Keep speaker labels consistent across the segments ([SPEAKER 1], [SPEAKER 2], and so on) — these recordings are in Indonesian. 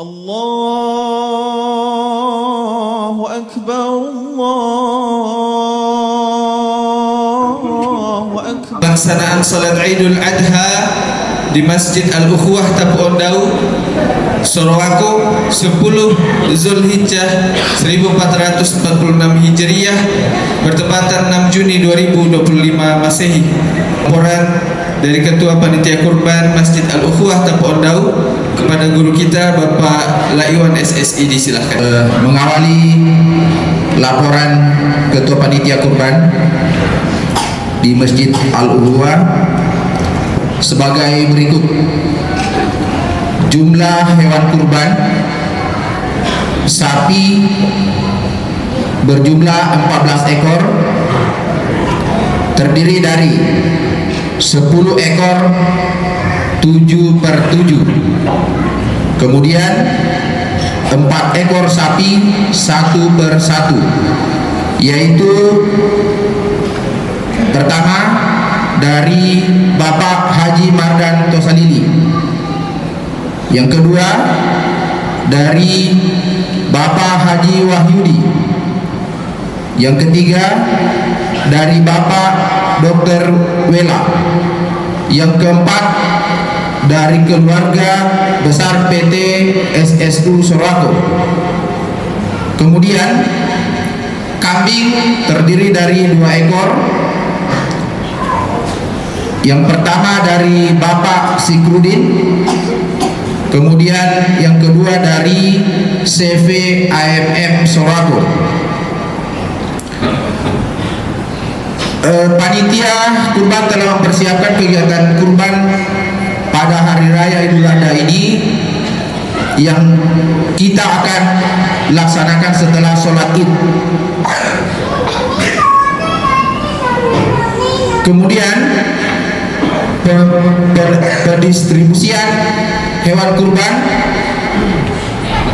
[SPEAKER 1] Allahu Akbar, Allahu Akbar.
[SPEAKER 2] Pelaksanaan salat Idul Adha di Masjid Al-Ukhuwah Tapuondau, Sorowako, 10 Zulhijjah 1446 Hijriah bertepatan 6 Juni 2025 Masehi. Laporan dari Ketua Panitia Kurban Masjid Al-Ukhuwah Tapuondau kepada guru kita Bapak Laiwan SSI, disilahkan.
[SPEAKER 3] Mengawali laporan Ketua Panitia Kurban di Masjid Al-Ukhuwah sebagai berikut. Jumlah hewan kurban sapi berjumlah 14 ekor, terdiri dari 10 ekor 7/7, kemudian 4 ekor sapi 1/1, yaitu pertama dari Bapak Haji Mardan Tosalili, yang kedua dari Bapak Haji Wahyudi, yang ketiga dari Bapak Dr. Wela, yang keempat dari keluarga besar PT SSU Sorowako. Kemudian kambing terdiri dari 2 ekor. Yang pertama dari Bapak Sikrudin, kemudian yang kedua dari CV AMM Sorowako. Panitia kurban telah mempersiapkan kegiatan kurban pada hari raya Idul Adha ini yang kita akan laksanakan setelah sholat Id. Kemudian pendistribusian hewan kurban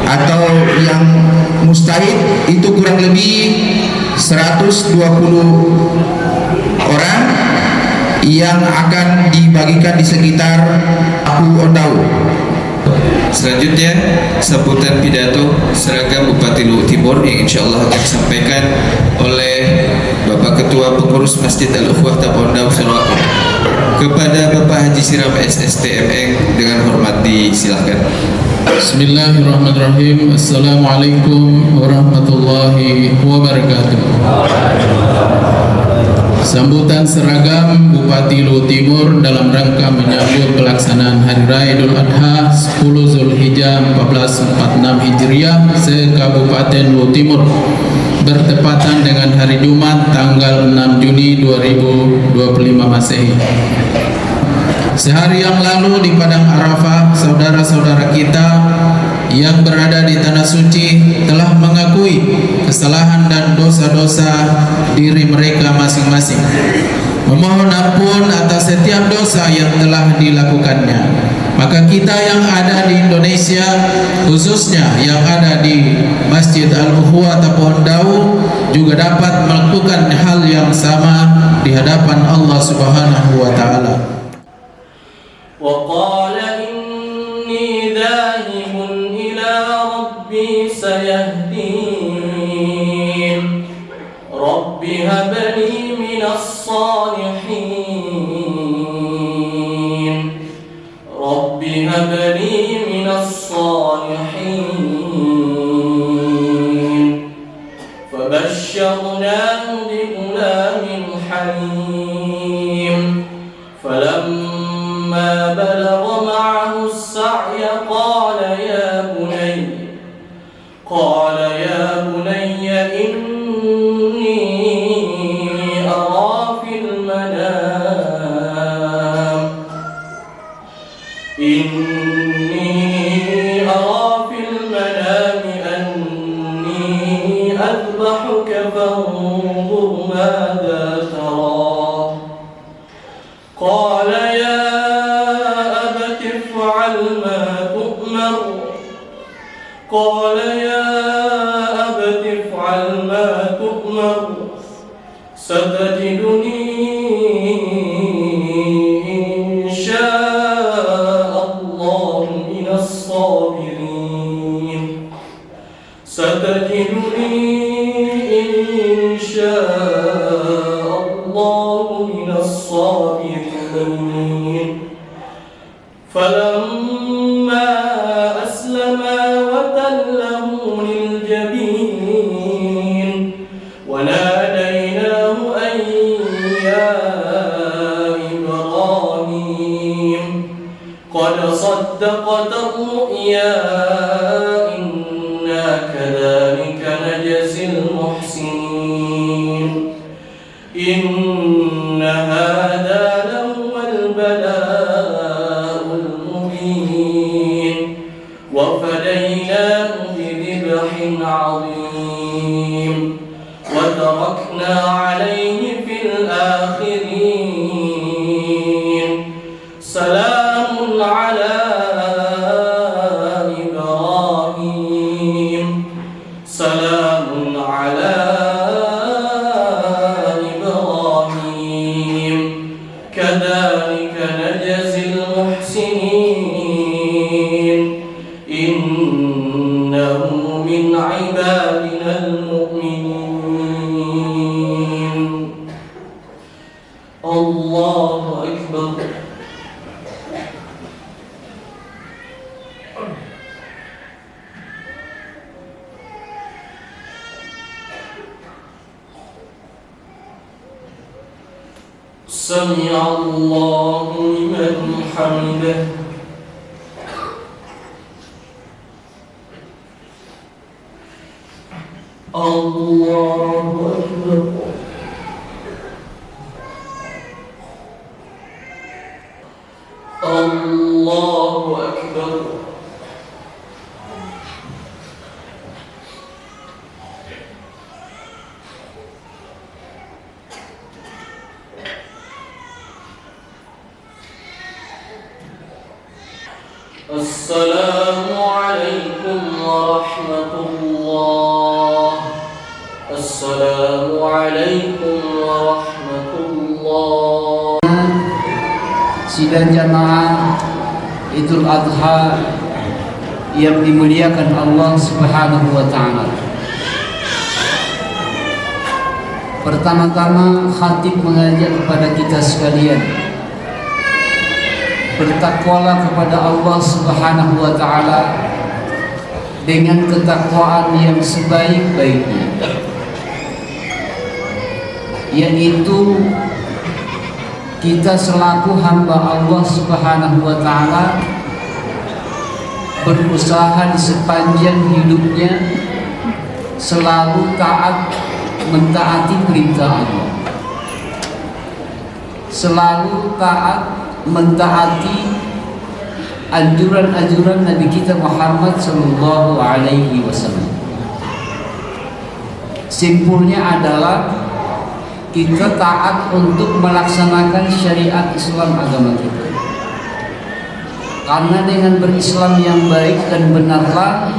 [SPEAKER 3] atau yang mustahid itu kurang lebih 120 orang yang akan dibagikan di sekitar Tapuondau.
[SPEAKER 2] Selanjutnya sambutan pidato seragam Bupati Luhut Timur yang insya Allah akan disampaikan oleh Bapak Ketua Pengurus Masjid Al-Ukhuwah Tapuondau Sorowako. Kepada Bapak Haji Siram SSTMN dengan hormat disilahkan.
[SPEAKER 4] Bismillahirrahmanirrahim. Assalamualaikum warahmatullahi wabarakatuh. Sambutan seragam Bupati Luhut Timur dalam rangka menyambut pelaksanaan Hari Raya Idul Adha 10 Zulhijjah 1446 Hijriah se-Kabupaten Luhut Timur bertepatan dengan hari Jumat tanggal 6 Juni 2025 Masehi. Sehari yang lalu di Padang Arafah, saudara-saudara kita yang berada di Tanah Suci telah mengakui kesalahan dan dosa-dosa diri mereka masing-masing, memohon ampun atas setiap dosa yang telah dilakukannya. Maka kita yang ada di Indonesia, khususnya yang ada di Masjid Al-Ukhuwah Tapuondau, juga dapat melakukan hal yang sama di hadapan Allah Subhanahu wa Ta'ala.
[SPEAKER 5] وقال إني ذاهب إلى ربي سيهدين رب هب لي من الصالحين رب هب لي من الصالحين فبشرناه بغلام حليم فلما بلغ معه السعي قال يا بني إني أرى في المنام أني أذبحك فانظر ماذا ترى قال يا أبت افعل ما تؤمر ستجدني إن شاء الله من الصابرين ستجدني إن شاء الله من الصابرين فلما أسلما وتله للجبين وناديناه أن يا إبراهيم قد صدقت الرؤيا إنا كذلك نجزي المحسنين إن هذا لهو البلاء المبين وفديناه بذبح عظيم وتركنا عليه في الآخرين سلام على إبراهيم سلام على إبراهيم كذلك نجزي المحسنين إنه من عبادنا المؤمنين الله أكبر سمع الله لمن حمده الله أكبر الله أكبر السلام عليكم ورحمة الله السلام عليكم ورحمة الله.
[SPEAKER 1] Sidang jamaah Idul Adha yang dimuliakan Allah Subhanahu wa Ta'ala. Pertama-tama khatib mengajak kepada kita sekalian, bertakwalah kepada Allah Subhanahu wa Ta'ala dengan ketakwaan yang sebaik-baiknya, yaitu kita selaku hamba Allah Subhanahu wa Ta'ala berusaha di sepanjang hidupnya selalu taat mentaati perintah Allah, selalu taat mentaati anjuran-anjuran Nabi kita Muhammad sallallahu alaihi wasallam. Simpulnya adalah kita taat untuk melaksanakan syariat Islam agama kita. Karena dengan berislam yang baik dan benarlah,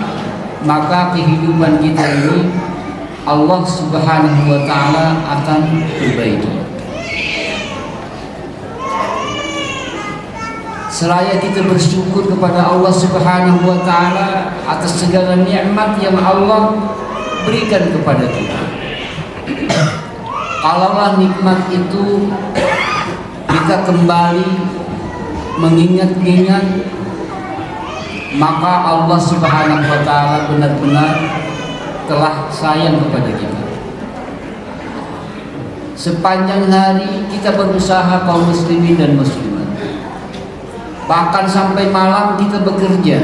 [SPEAKER 1] maka kehidupan kita ini Allah Subhanahu wa Ta'ala akan perbaiki. Seraya kita bersyukur kepada Allah Subhanahu wa Ta'ala atas segala nikmat yang Allah berikan kepada kita. Kalaulah nikmat itu kita kembali mengingat-ingat, maka Allah Subhanahu wa Ta'ala benar-benar telah sayang kepada kita. Sepanjang hari kita berusaha kaum muslimin dan muslimat, bahkan sampai malam kita bekerja.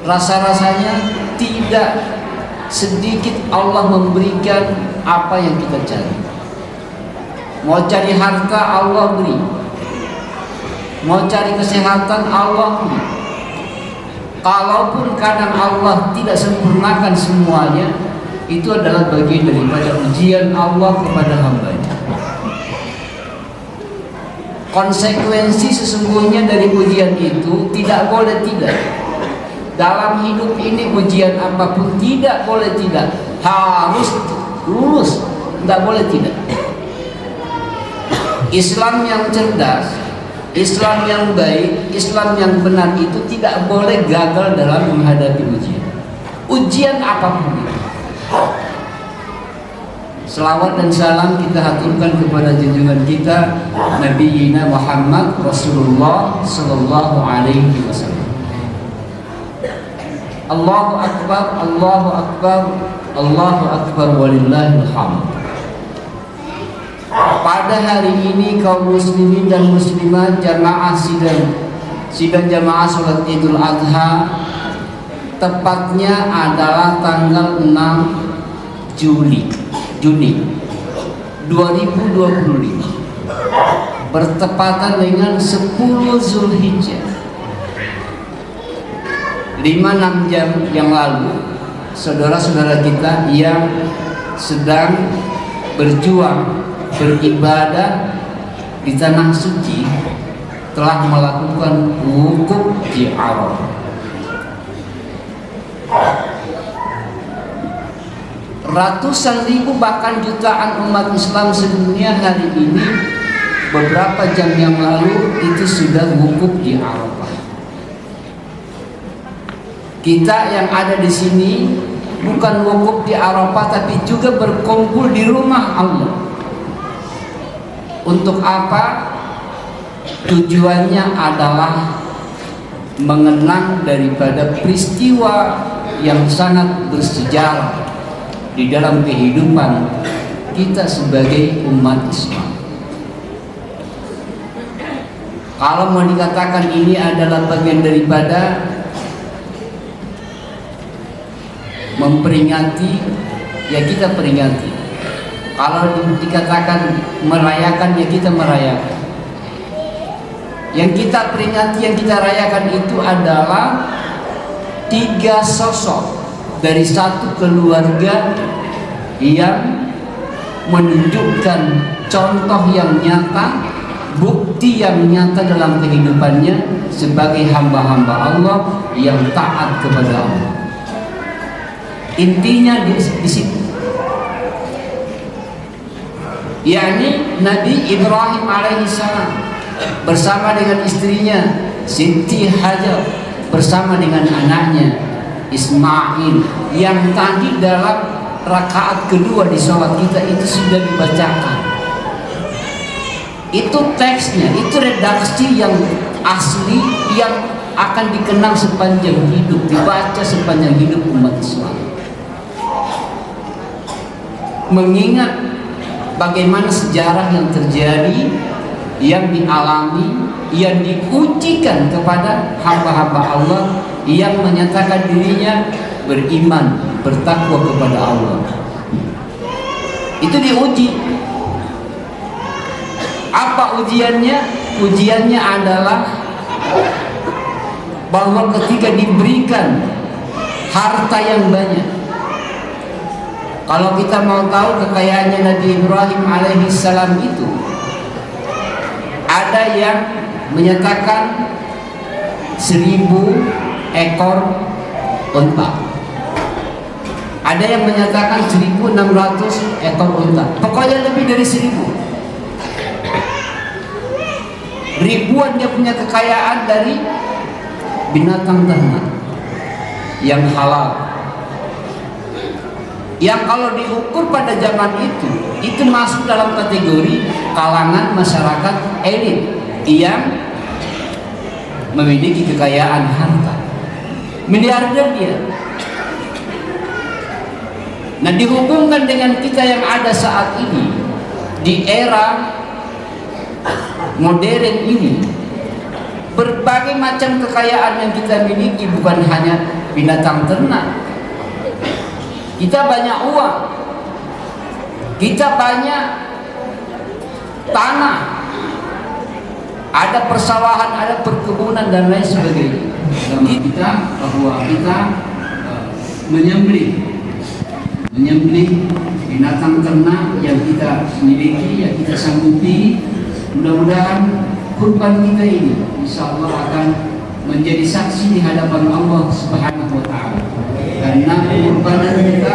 [SPEAKER 1] Rasa-rasanya tidak sedikit Allah memberikan apa yang kita cari. Mau cari harta Allah beri, mau cari kesehatan Allah beri. Kalaupun kadang Allah tidak sempurnakan semuanya, itu adalah bagian daripada ujian Allah kepada hamba-Nya. Konsekuensi sesungguhnya dari ujian itu tidak boleh tidak. Dalam hidup ini ujian apapun tidak boleh tidak, harus lulus, tidak boleh tidak. Islam yang cerdas, Islam yang baik, Islam yang benar itu tidak boleh gagal dalam menghadapi ujian. ujian apapun. Selawat dan salam kita haturkan kepada junjungan kita Nabi Muhammad Rasulullah sallallahu alaihi wasallam. Allahu akbar, Allahu akbar, Allahu akbar walillahil hamd. Pada hari ini kaum muslimin dan muslimat jamaah sidang jamaah salat Idul Adha tepatnya adalah tanggal 6 Juni 2025 bertepatan dengan 10 Zulhijjah. 5-6 jam yang lalu saudara-saudara kita yang sedang berjuang beribadah di tanah suci telah melakukan wukuf di Arafah. Ratusan ribu bahkan jutaan umat Islam sedunia hari ini beberapa jam yang lalu itu sudah wukuf di Arafah. Kita yang ada di sini bukan wukuf di Arafah tapi juga berkumpul di rumah Allah. Untuk apa? Tujuannya adalah mengenang daripada peristiwa yang sangat bersejarah di dalam kehidupan kita sebagai umat Islam. Kalau mau dikatakan ini adalah bagian daripada memperingati, ya kita peringati. Kalau dikatakan merayakan, ya kita merayakan. Yang kita peringati, yang kita rayakan itu adalah 3 sosok dari satu keluarga yang menunjukkan contoh yang nyata, bukti yang nyata dalam kehidupannya sebagai hamba-hamba Allah yang taat kepada Allah. Intinya di situ, yakni Nabi Ibrahim alaihissalam bersama dengan istrinya Siti Hajar bersama dengan anaknya Ismail yang tadi dalam rakaat kedua di sholat kita itu sudah dibacakan. Itu teksnya, itu redaksi yang asli yang akan dikenang sepanjang hidup, dibaca sepanjang hidup umat Islam. Mengingat bagaimana sejarah yang terjadi, yang dialami, yang diujikan kepada hamba-hamba Allah yang menyatakan dirinya beriman, bertakwa kepada Allah. Itu diuji. Apa ujiannya? Ujiannya adalah bahwa ketika diberikan harta yang banyak, kalau kita mau tahu kekayaannya Nabi Ibrahim alaihissalam itu, ada yang menyatakan 1000 ekor unta, ada yang menyatakan 1600 ekor unta, pokoknya lebih dari 1000. Ribuan dia punya kekayaan dari binatang ternak yang halal, yang kalau diukur pada zaman itu masuk dalam kategori kalangan masyarakat elit yang memiliki kekayaan harta, miliarder dia. Nah, dihubungkan dengan kita yang ada saat ini di era modern ini, berbagai macam kekayaan yang kita miliki bukan hanya binatang ternak. Kita banyak uang, kita banyak tanah, ada persawahan, ada perkebunan dan lain sebagainya. Dan kita bahwa kita menyembelih binatang ternak yang kita miliki, yang kita sanggupi. Mudah-mudahan kurban kita ini insya Allah akan menjadi saksi di hadapan Allah Subhanahu wa Ta'ala, karena kurbanan kita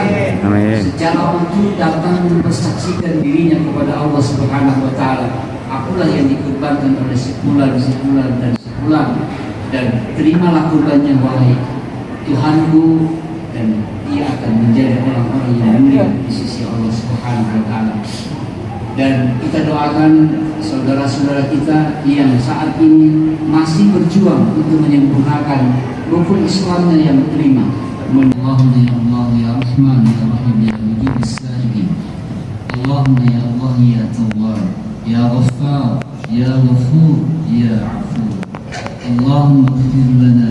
[SPEAKER 1] secara utuh datang mempersaksikan dirinya kepada Allah Subhanahu wa Ta'ala. Akulah yang dikurbankan oleh sebulan dan terimalah kurbannya wahai Tuhanku dan dia akan menjadi orang-orang yang mulia di sisi Allah Subhanahu wa taala. Dan kita doakan saudara-saudara kita yang saat ini masih berjuang untuk menyempurnakan rukun Islamnya yang kelima. Allahumma ya Allah ya Rahman ya Rahim ya Mujib as-salihin. Allahumma ya Allah ya Tawwab ya Ghaffar ya Ghafur ya Afu. Allahumma ighfir lana